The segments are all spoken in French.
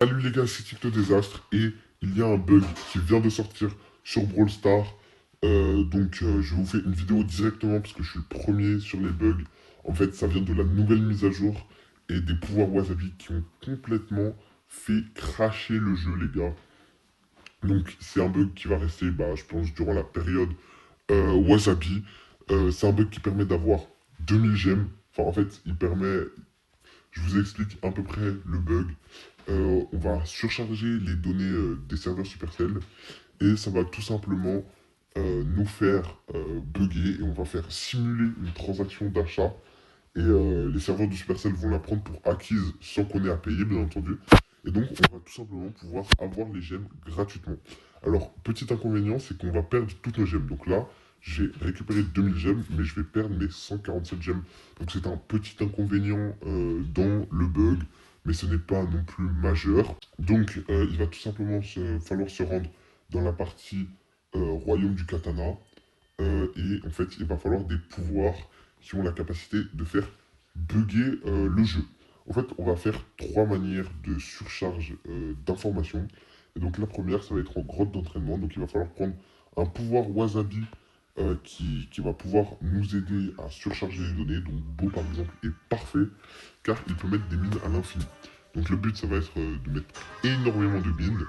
Salut les gars, c'est Crypto Désastre et il y a un bug qui vient de sortir sur Brawl Stars. Je vous fais une vidéo directement parce que je suis le premier sur les bugs. En fait, ça vient de la nouvelle mise à jour et des pouvoirs Wasabi qui ont complètement fait cracher le jeu, les gars. Donc, c'est un bug qui va rester, je pense, durant la période Wasabi. C'est un bug qui permet d'avoir 2000 gemmes. Enfin, en fait, je vous explique à peu près le bug. On va surcharger les données des serveurs Supercell et ça va tout simplement nous faire bugger et on va faire simuler une transaction d'achat. Et les serveurs de Supercell vont la prendre pour acquise sans qu'on ait à payer, bien entendu. Et donc, on va tout simplement pouvoir avoir les gemmes gratuitement. Alors, petit inconvénient, c'est qu'on va perdre toutes nos gemmes. Donc là, j'ai récupéré 2000 gemmes, mais je vais perdre mes 147 gemmes. Donc c'est un petit inconvénient dans le bug, mais ce n'est pas non plus majeur. Donc, il va tout simplement falloir se rendre dans la partie Royaume du Katana. Et en fait, il va falloir des pouvoirs qui ont la capacité de faire bugger le jeu. En fait, on va faire trois manières de surcharge d'informations. Et donc la première, ça va être en grotte d'entraînement. Donc il va falloir prendre un pouvoir Wasabi qui va pouvoir nous aider à surcharger les données. Donc Beau par exemple est parfait car il peut mettre des mines à l'infini. Donc le but, ça va être de mettre énormément de mines.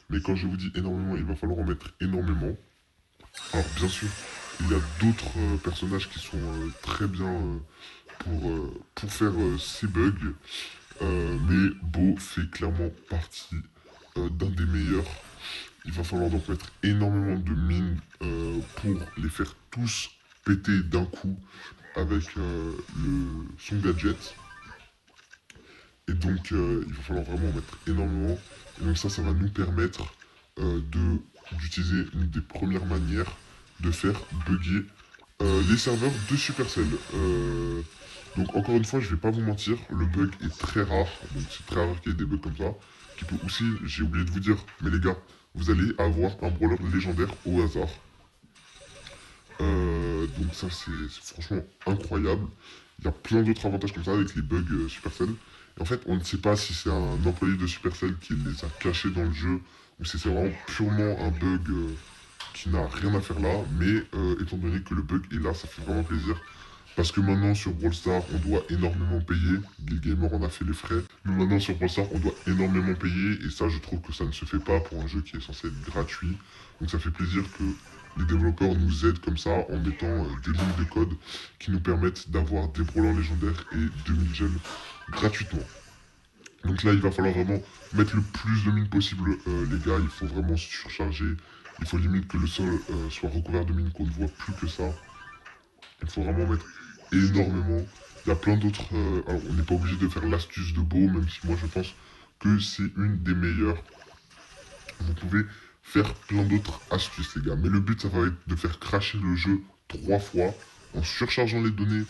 Mais quand je vous dis énormément, il va falloir en mettre énormément. Alors bien sûr, il y a d'autres personnages qui sont très bien pour faire ces bugs, mais Beau fait clairement partie d'un des meilleurs. Il va falloir donc mettre énormément de mines pour les faire tous péter d'un coup avec son gadget. Et donc il va falloir vraiment en mettre énormément. Et donc ça va nous permettre d'utiliser une des premières manières de faire bugger les serveurs de Supercell. Donc encore une fois, je vais pas vous mentir, le bug est très rare. Donc c'est très rare qu'il y ait des bugs comme ça. Qui peut aussi, j'ai oublié de vous dire, mais les gars, vous allez avoir un brawler légendaire au hasard. Donc ça c'est franchement incroyable. Il y a plein d'autres avantages comme ça avec les bugs Supercell. Et en fait, on ne sait pas si c'est un employé de Supercell qui les a cachés dans le jeu ou si c'est vraiment purement un bug qui n'a rien à faire là. Mais étant donné que le bug est là, ça fait vraiment plaisir. Parce que maintenant sur Brawl Stars, on doit énormément payer. Guild Gamer en a fait les frais. Mais maintenant sur Brawl Stars, on doit énormément payer. Et ça, je trouve que ça ne se fait pas pour un jeu qui est censé être gratuit. Donc ça fait plaisir que les développeurs nous aident comme ça en mettant des lignes de code qui nous permettent d'avoir des brawlers légendaires et 2000 gemmes gratuitement. Donc là, il va falloir vraiment mettre le plus de mines possible, les gars. Il faut vraiment surcharger. Il faut limite que le sol soit recouvert de mines, qu'on ne voit plus que ça. Il faut vraiment mettre énormément. Il y a plein d'autres. Alors, on n'est pas obligé de faire l'astuce de Beau, même si moi je pense que c'est une des meilleures. Vous pouvez faire plein d'autres astuces, les gars. Mais le but, ça va être de faire crasher le jeu 3 fois en surchargeant les données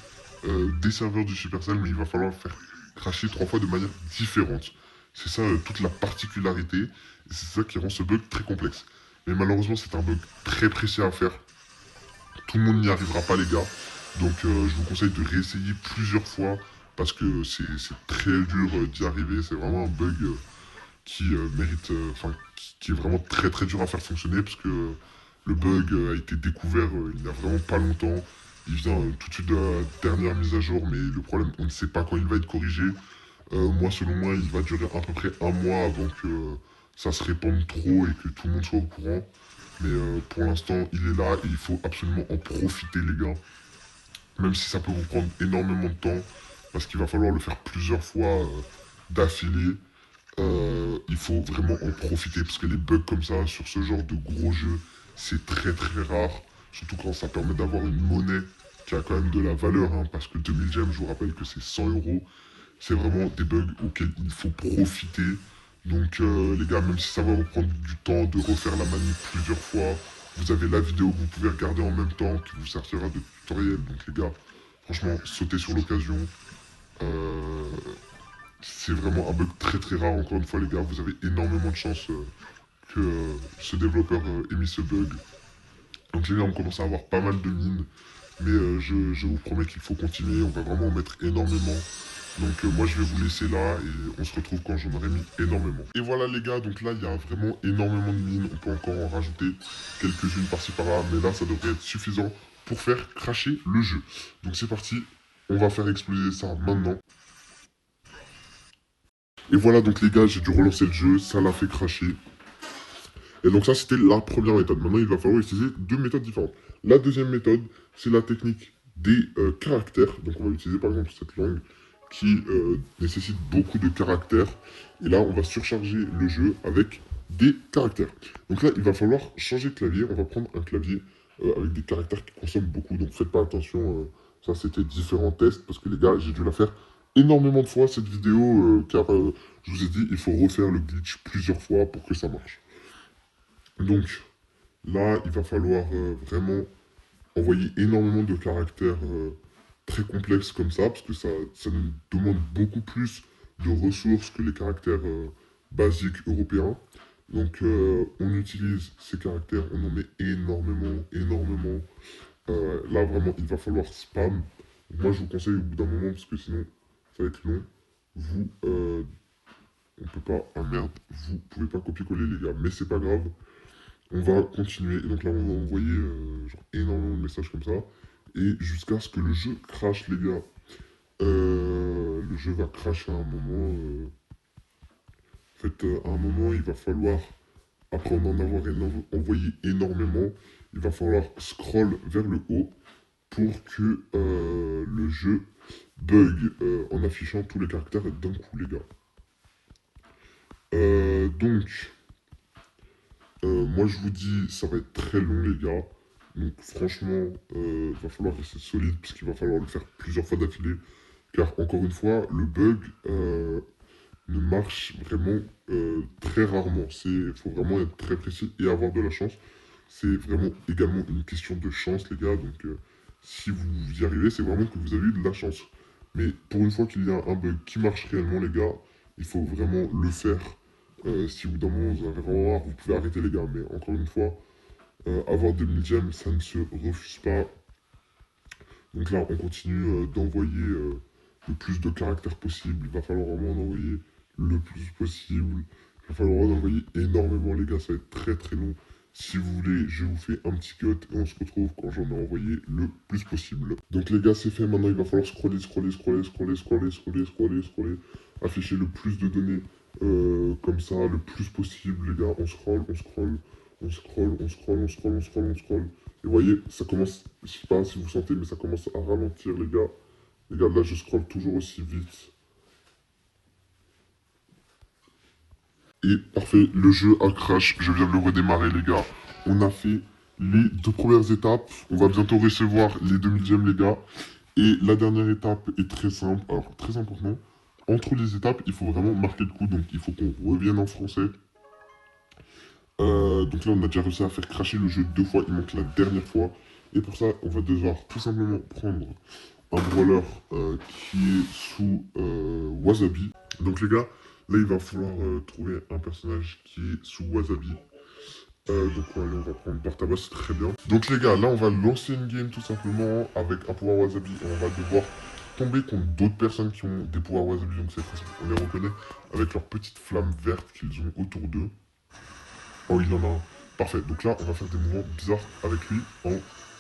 des serveurs du Supercell, mais il va falloir faire crasher 3 fois de manière différente. C'est ça toute la particularité, et c'est ça qui rend ce bug très complexe. Mais malheureusement, c'est un bug très précis à faire. Tout le monde n'y arrivera pas, les gars. Donc, je vous conseille de réessayer plusieurs fois parce que c'est très dur d'y arriver. C'est vraiment un bug qui mérite, qui est vraiment très très dur à faire fonctionner parce que le bug a été découvert il n'y a vraiment pas longtemps. Il vient tout de suite de la dernière mise à jour, mais le problème, on ne sait pas quand il va être corrigé. Moi, selon moi, il va durer à peu près un mois avant que ça se répande trop et que tout le monde soit au courant. Mais pour l'instant, il est là et il faut absolument en profiter, les gars. Même si ça peut vous prendre énormément de temps, parce qu'il va falloir le faire plusieurs fois d'affilée. Il faut vraiment en profiter parce que les bugs comme ça sur ce genre de gros jeu, c'est très très rare. Surtout quand ça permet d'avoir une monnaie qui a quand même de la valeur, hein, parce que 2000 gemmes, je vous rappelle que c'est 100 euros. C'est vraiment des bugs auxquels il faut profiter. Donc les gars, même si ça va vous prendre du temps de refaire la manip plusieurs fois, vous avez la vidéo que vous pouvez regarder en même temps qui vous servira de tutoriel. Donc les gars, franchement, sautez sur l'occasion. Euh, c'est vraiment un bug très très rare, encore une fois les gars, vous avez énormément de chance que ce développeur ait mis ce bug. Donc les gars, on commence à avoir pas mal de mines, mais je vous promets qu'il faut continuer, on va vraiment en mettre énormément. Donc moi je vais vous laisser là et on se retrouve quand j'en aurai mis énormément. Et voilà les gars, donc là il y a vraiment énormément de mines, on peut encore en rajouter quelques-unes par-ci par-là, mais là ça devrait être suffisant pour faire cracher le jeu. Donc c'est parti, on va faire exploser ça maintenant. Et voilà donc les gars, j'ai dû relancer le jeu, ça l'a fait cracher. Et donc ça c'était la première méthode. Maintenant il va falloir utiliser deux méthodes différentes. La deuxième méthode, c'est la technique des caractères. Donc on va utiliser par exemple cette langue qui nécessite beaucoup de caractères. Et là on va surcharger le jeu avec des caractères. Donc là il va falloir changer de clavier. On va prendre un clavier avec des caractères qui consomment beaucoup. Donc faites pas attention, ça c'était différents tests. Parce que les gars, j'ai dû la faire énormément de fois cette vidéo. Car je vous ai dit, il faut refaire le glitch plusieurs fois pour que ça marche. Donc là, il va falloir vraiment envoyer énormément de caractères très complexes comme ça, parce que ça nous demande beaucoup plus de ressources que les caractères basiques européens. Donc on utilise ces caractères, on en met énormément, énormément. Là vraiment, il va falloir spam. Donc, moi je vous conseille au bout d'un moment, parce que sinon ça va être long, on peut pas, ah merde, vous pouvez pas copier-coller les gars, mais c'est pas grave. On va continuer, et donc là on va envoyer genre énormément de messages comme ça, et jusqu'à ce que le jeu crache les gars. Le jeu va cracher à un moment. En fait, à un moment il va falloir, après en avoir envoyé énormément, il va falloir scroll vers le haut pour que le jeu bug en affichant tous les caractères d'un coup les gars. Donc, moi je vous dis, ça va être très long les gars. Donc franchement, va falloir rester solide puisqu'il va falloir le faire plusieurs fois d'affilée. Car encore une fois, le bug ne marche vraiment très rarement. Il faut vraiment être très précis et avoir de la chance. C'est vraiment également une question de chance les gars. Donc si vous y arrivez, c'est vraiment que vous avez eu de la chance. Mais pour une fois qu'il y a un bug qui marche réellement les gars, il faut vraiment le faire. Si au bout d'un moment vous avez vraiment marre, vous pouvez arrêter les gars. Mais encore une fois, avoir 2000 gemmes, ça ne se refuse pas. Donc là, on continue d'envoyer le plus de caractères possible. Il va falloir vraiment en envoyer le plus possible. Il va falloir en envoyer énormément, les gars. Ça va être très très long. Si vous voulez, je vous fais un petit cut et on se retrouve quand j'en ai envoyé le plus possible. Donc les gars, c'est fait. Maintenant, il va falloir scroller, scroller, scroller, scroller, scroller, scroller, scroller, scroller. Afficher le plus de données comme ça, le plus possible, les gars. On scroll, on scroll, on scroll, on scroll, on scroll, on scroll, on scroll. Et vous voyez, ça commence, je sais pas si vous sentez, mais ça commence à ralentir, les gars. Les gars, là, je scroll toujours aussi vite. Et parfait, le jeu a crash. Je viens de le redémarrer, les gars. On a fait les deux premières étapes. On va bientôt recevoir les 2000 gemmes, les gars. Et la dernière étape est très simple. Alors, très important. Entre les étapes, il faut vraiment marquer le coup. Donc, il faut qu'on revienne en français. Donc là, on a déjà réussi à faire cracher le jeu deux fois. Il manque la dernière fois. Et pour ça, on va devoir tout simplement prendre un brawler qui est sous Wasabi. Donc les gars, là il va falloir trouver un personnage qui est sous Wasabi. Donc là on va prendre Bartabas, c'est très bien. Donc les gars, là on va lancer une game tout simplement avec un pouvoir Wasabi. Et on va devoir tomber contre d'autres personnes qui ont des pouvoirs Wasabi. Donc c'est facile, on les reconnaît avec leurs petites flammes vertes qu'ils ont autour d'eux. Oh, il en a un. Parfait. Donc là, on va faire des mouvements bizarres avec lui en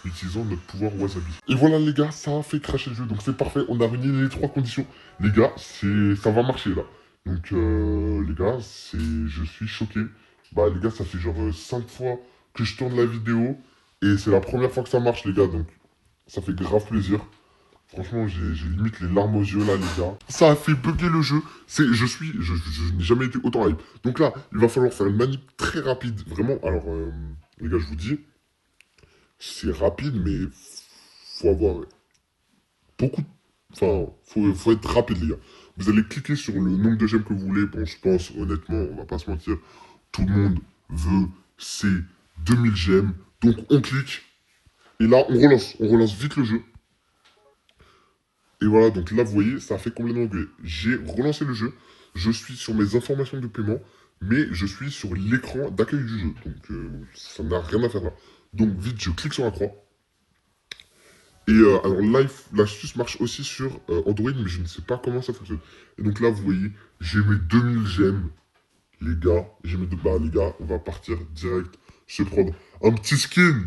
utilisant notre pouvoir Wasabi. Et voilà les gars, ça a fait cracher le jeu. Donc c'est parfait, on a réuni les trois conditions. Les gars, ça va marcher là. Donc les gars, je suis choqué. Bah les gars, ça fait genre 5 fois que je tourne la vidéo. Et c'est la première fois que ça marche les gars. Donc ça fait grave plaisir. Franchement, j'ai limite les larmes aux yeux là, les gars. Ça a fait bugger le jeu. Je n'ai jamais été autant hype. Donc là, il va falloir faire une manip très rapide. Vraiment, alors, les gars, je vous dis, c'est rapide, mais faut avoir beaucoup. Enfin, faut être rapide, les gars. Vous allez cliquer sur le nombre de gemmes que vous voulez. Bon, je pense, honnêtement, on va pas se mentir, tout le monde veut ces 2000 gemmes. Donc, on clique. Et là, on relance vite le jeu. Et voilà, donc là, vous voyez, ça a fait complètement bugger. J'ai relancé le jeu. Je suis sur mes informations de paiement, mais je suis sur l'écran d'accueil du jeu. Donc, ça n'a rien à faire là. Donc, vite, je clique sur la croix. Et alors l'astuce marche aussi sur Android, mais je ne sais pas comment ça fonctionne. Et donc là, vous voyez, j'ai mes 2000 gemmes, les gars. J'ai mes deux... Bah les gars, on va partir direct. Je vais prendre un petit skin.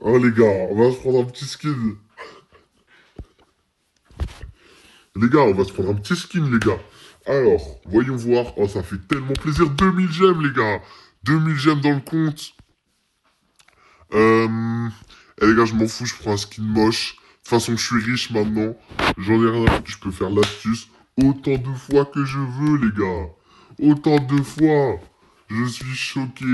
Hein les gars, on va se prendre un petit skin. Les gars, on va se prendre un petit skin, les gars. Alors, voyons voir. Oh, ça fait tellement plaisir. 2000 gemmes, les gars. 2000 gemmes dans le compte. Et les gars, je m'en fous, je prends un skin moche. De toute façon, je suis riche maintenant. J'en ai rien à foutre, je peux faire l'astuce autant de fois que je veux, les gars. Autant de fois. Je suis choqué.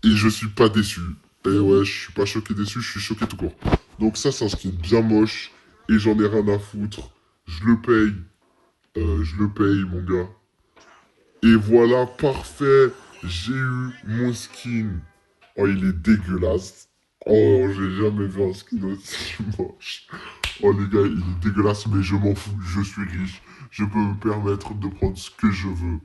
Et je suis pas déçu. Et ouais, je suis pas choqué déçu, je suis choqué tout court. Donc ça, c'est un skin bien moche. Et j'en ai rien à foutre. Je le paye. Je le paye, mon gars. Et voilà, parfait. J'ai eu mon skin. Oh, il est dégueulasse. Oh, j'ai jamais vu un skin aussi moche. Oh, les gars, il est dégueulasse, mais je m'en fous. Je suis riche. Je peux me permettre de prendre ce que je veux.